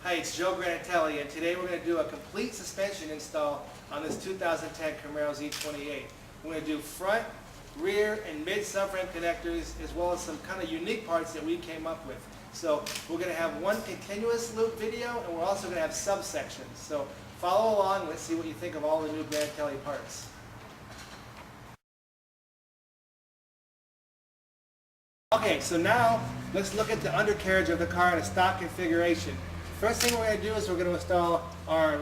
Hi, it's Joe Granatelli, and today we're going to do a complete suspension install on this 2010 Camaro Z28. We're going to do front, rear, and mid subframe connectors, as well as some kind of unique parts that we came up with. So we're going to have one continuous loop video, and we're also going to have subsections. So follow along. Let's see what you think of all the new Granatelli parts. Okay, so now let's look at the undercarriage of the car in a stock configuration. First thing we're going to do is we're going to install our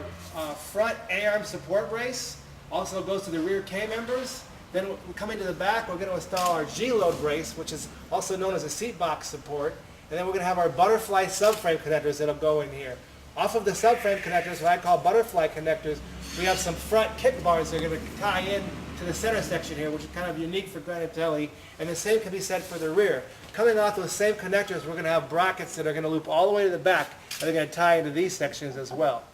front A-arm support brace. Also goes to the rear K-members. Then coming to the back, we're going to install our G-load brace, which is also known as a seat box support. And then we're going to have our butterfly subframe connectors that'll go in here. Off of the subframe connectors, what I call butterfly connectors, we have some front kick bars that are going to tie in to the center section here, which is kind of unique for Granatelli, and the same can be said for the rear. Coming off those same connectors, we're going to have brackets that are going to loop all the way to the back, and they're going to tie into these sections as well.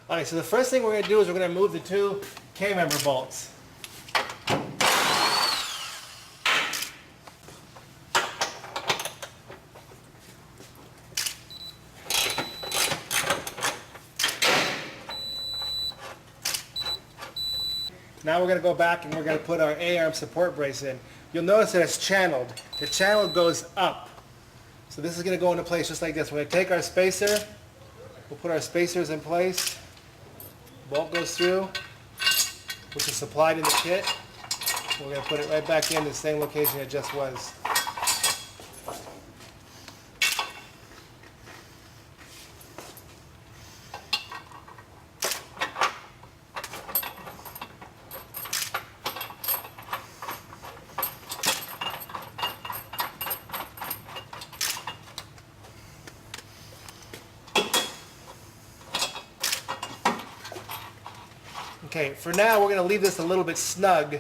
Alright, so the first thing we're going to do is we're going to move the two K-member bolts. Now we're going to go back and we're going to put our A-arm support brace in. You'll notice that it's channeled. The channel goes up. So this is going to go into place just like this. We're going to take our spacer. We'll put our spacers in place. Bolt goes through, which is supplied in the kit. We're going to put it right back in the same location it just was. Okay, for now we're going to leave this a little bit snug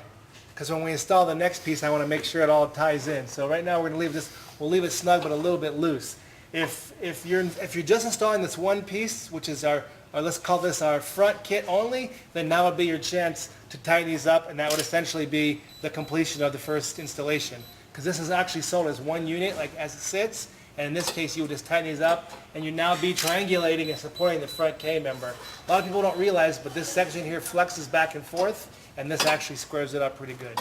because when we install the next piece I want to make sure it all ties in. So right now we're going to leave this, we'll leave it snug but a little bit loose. If you're just installing this one piece, which is our let's call this our front kit only, then now would be your chance to tighten these up, and that would essentially be the completion of the first installation. Because this is actually sold as one unit, like as it sits. And in this case, you would just tighten these up, and you'd now be triangulating and supporting the front K-member. A lot of people don't realize, but this section here flexes back and forth, and this actually squares it up pretty good.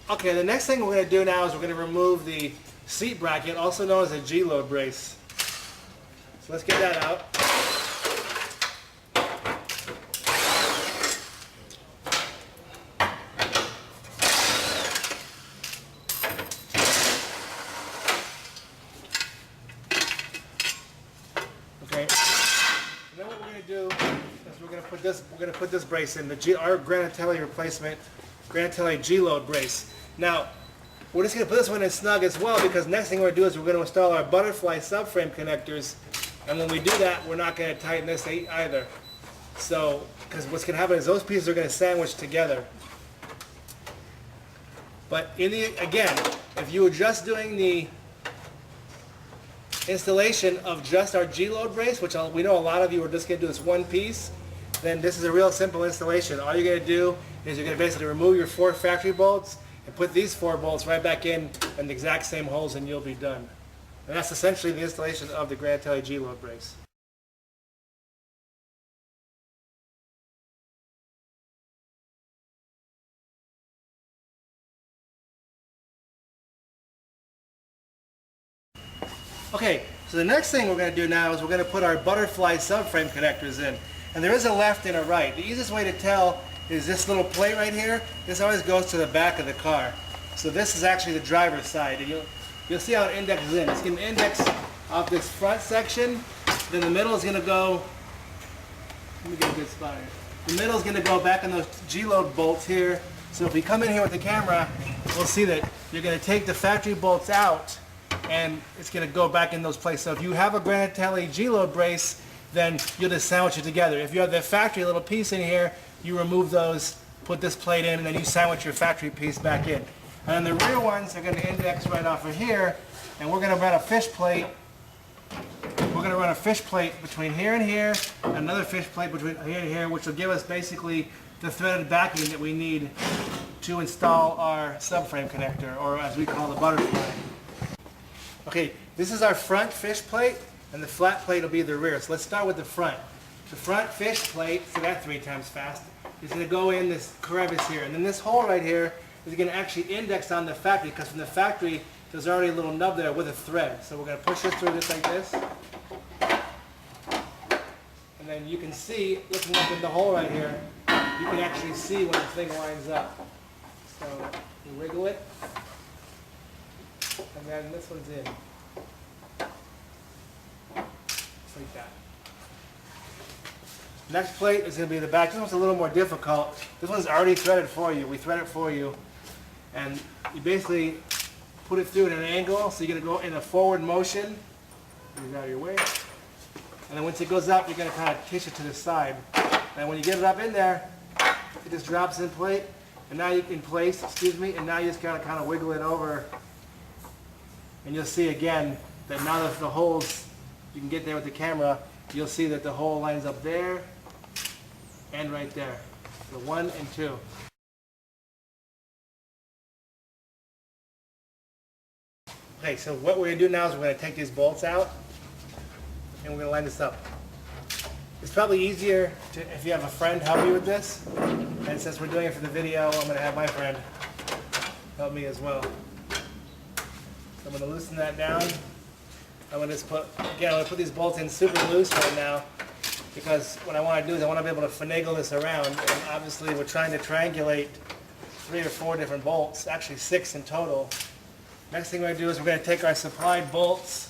Okay, the next thing we're going to do now is we're going to remove the seat bracket, also known as a G-load brace. So let's get that out. Okay. And then what we're going to do is we're going to put this brace in our Granatelli replacement Granatelli G-load brace. Now, we're just going to put this one in snug as well, because next thing we're going to do is we're going to install our butterfly subframe connectors, and when we do that, we're not going to tighten this either. So, because what's going to happen is those pieces are going to sandwich together. But again, if you were just doing the installation of just our G-load brace, which we know a lot of you are just going to do this one piece, then this is a real simple installation. All you're going to do is you're going to basically remove your 4 factory bolts and put these 4 bolts right back in the exact same holes, and you'll be done. And that's essentially the installation of the Granatelli G-load brace. Okay, so the next thing we're going to do now is we're going to put our butterfly subframe connectors in. And there is a left and a right. The easiest way to tell is this little plate right here. This always goes to the back of the car. So this is actually the driver's side. And you'll see how it indexes in. It's going to index off this front section. Then the middle is going to go, let me get a good spot here. The middle is going to go back on those G-load bolts here. So if we come in here with the camera, we'll see that you're going to take the factory bolts out, and it's going to go back in those places. So if you have a Granatelli G-load brace, then you'll just sandwich it together. If you have the factory little piece in here, you remove those, put this plate in, and then you sandwich your factory piece back in. And then the rear ones are going to index right off of here, and we're going to run a fish plate. We're going to run a fish plate between here and here, another fish plate between here and here, which will give us basically the threaded backing that we need to install our subframe connector, or as we call the butterfly. Okay, this is our front fish plate, and the flat plate will be the rear. So let's start with the front. The front fish plate, so that 3 times fast, is going to go in this crevice here. And then this hole right here is going to actually index on the factory, because from the factory there's already a little nub there with a thread. So we're going to push this through just like this. And then you can see, looking up in the hole right here, you can actually see when the thing lines up. So you wiggle it, and then this one's in. Just like that. Next plate is going to be the back. This one's a little more difficult. This one's already threaded for you. We thread it for you. And you basically put it through at an angle, so you're going to go in a forward motion. Move out of your way. And then once it goes up, you're going to kind of push it to the side. And when you get it up in there, it just drops in plate. And now you in place, and now you just gotta kind of wiggle it over, and you'll see again that now that the holes, you can get there with the camera, you'll see that the hole lines up there and right there. So 1 and 2. Okay, so what we're gonna do now is we're gonna take these bolts out, and we're gonna line this up. It's probably easier to, if you have a friend help you with this. And since we're doing it for the video, I'm going to have my friend help me as well. So I'm going to loosen that down. I'm going to just put, again, I'm going to put these bolts in super loose right now, because what I want to do is I want to be able to finagle this around. And obviously we're trying to triangulate 3 or 4 different bolts, actually 6 in total. Next thing we're going to do is we're going to take our supplied bolts.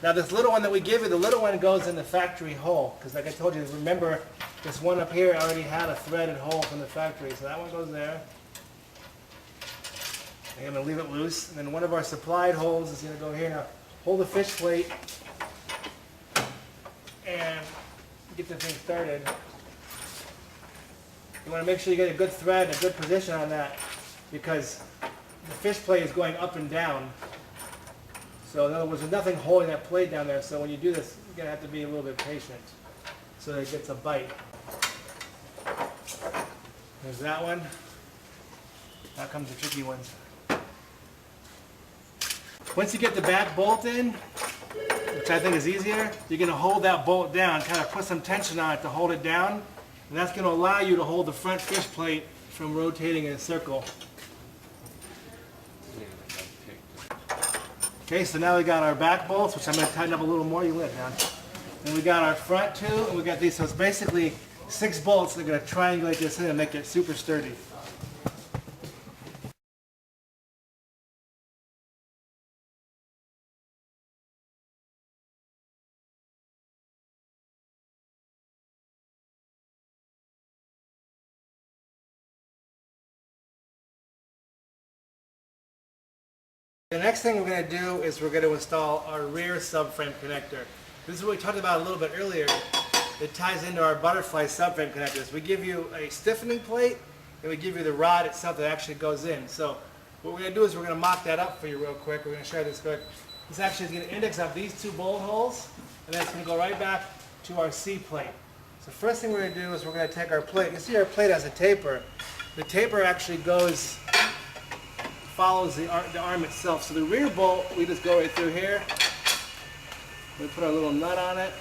Now this little one that we give you, the little one goes in the factory hole, because like I told you, remember this one up here already had a threaded hole from the factory, so that one goes there. I'm going to leave it loose, and then one of our supplied holes is going to go here. Now hold the fish plate and get the thing started. You want to make sure you get a good thread, a good position on that, because the fish plate is going up and down. So in other words, there's nothing holding that plate down there, so when you do this, you're going to have to be a little bit patient so that it gets a bite. There's that one. Now comes the tricky ones. Once you get the back bolt in, which I think is easier, you're going to hold that bolt down, kind of put some tension on it to hold it down, and that's going to allow you to hold the front fish plate from rotating in a circle. Okay, so now we got our back bolts, which I'm going to tighten up a little more. You let it down. And we got our front 2, and we got these. So it's basically 6 bolts that are going to triangulate this in and make it super sturdy. The next thing we're going to do is we're going to install our rear subframe connector. This is what we talked about a little bit earlier. It ties into our butterfly subframe connectors. We give you a stiffening plate, and we give you the rod itself that actually goes in. So what we're going to do is we're going to mock that up for you real quick. We're going to show you this quick. This actually is going to index up these 2 bolt holes, and then it's going to go right back to our C plate. So first thing we're going to do is we're going to take our plate. You see our plate has a taper. The taper actually follows the arm itself. So the rear bolt, we just go right through here. We put our little nut on it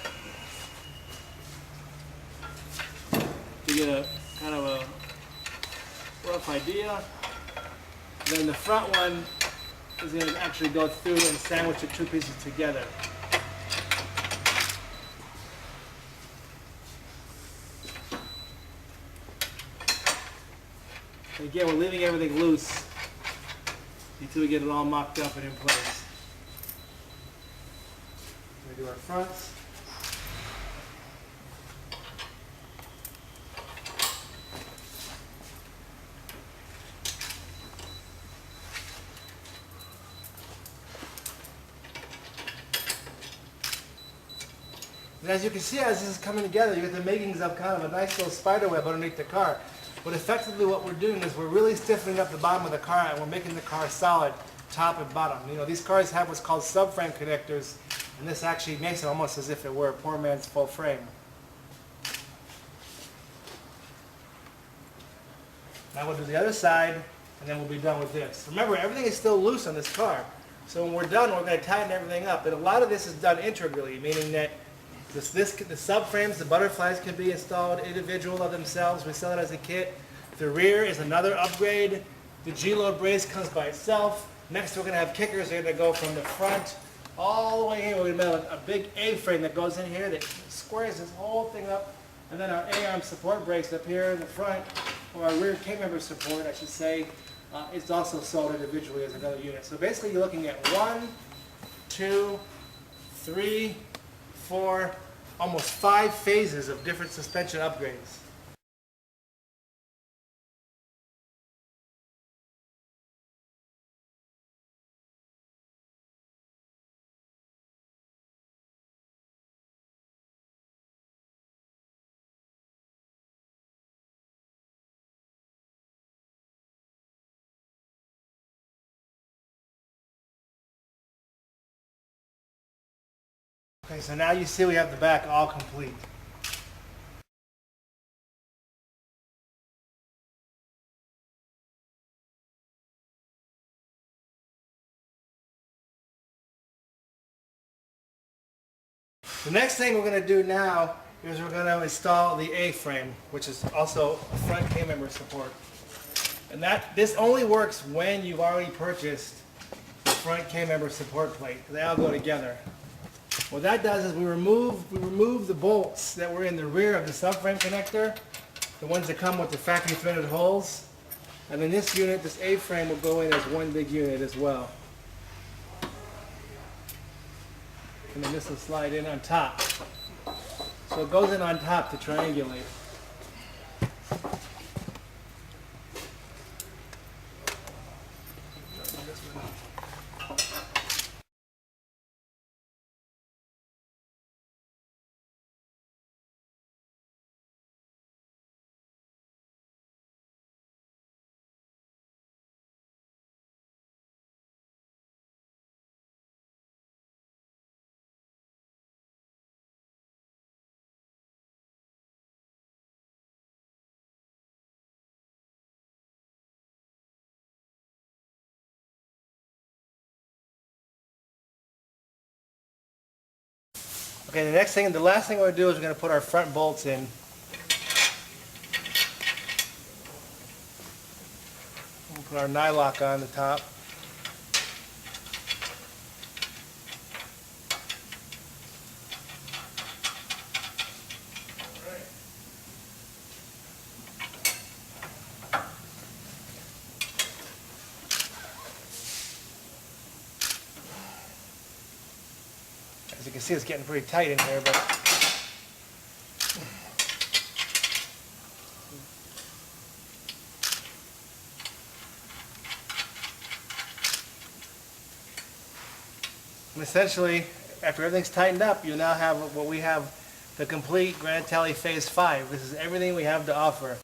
to get a kind of a rough idea. Then the front one is going to actually go through and sandwich the 2 pieces together. And again, we're leaving everything loose until we get it all mocked up and in place. We do our fronts. And as you can see, as this is coming together, you get the makings of kind of a nice little spider web underneath the car. But effectively what we're doing is we're really stiffening up the bottom of the car and we're making the car solid, top and bottom. You know, these cars have what's called subframe connectors, and this actually makes it almost as if it were a poor man's full frame. Now we'll do the other side, and then we'll be done with this. Remember, everything is still loose on this car. So when we're done, we're going to tighten everything up. And a lot of this is done integrally, meaning that the subframes, the butterflies can be installed individual of themselves. We sell it as a kit. The rear is another upgrade. The G-load brace comes by itself. Next, we're going to have kickers. They're going to go from the front all the way here. We're going to have a big A-frame that goes in here that squares this whole thing up. And then our A-arm support brace up here in the front, or our rear K-member support, I should say, it's also sold individually as another unit. So basically, you're looking at 1, 2, 3, 4, almost 5 phases of different suspension upgrades. Okay, so now you see we have the back all complete. The next thing we're going to do now is we're going to install the A-frame, which is also a front K-member support. And this only works when you've already purchased the front K-member support plate. They all go together. What that does is we remove the bolts that were in the rear of the subframe connector, the ones that come with the factory threaded holes. And then this unit, this A-frame, will go in as one big unit as well. And then this will slide in on top. So it goes in on top to triangulate. Okay, the next thing, the last thing we're going to do is we're going to put our front bolts in. We'll put our nylock on the top. As you can see, it's getting pretty tight in here, but and essentially, after everything's tightened up, you now have what we have, the complete Granatelli Phase 5. This is everything we have to offer.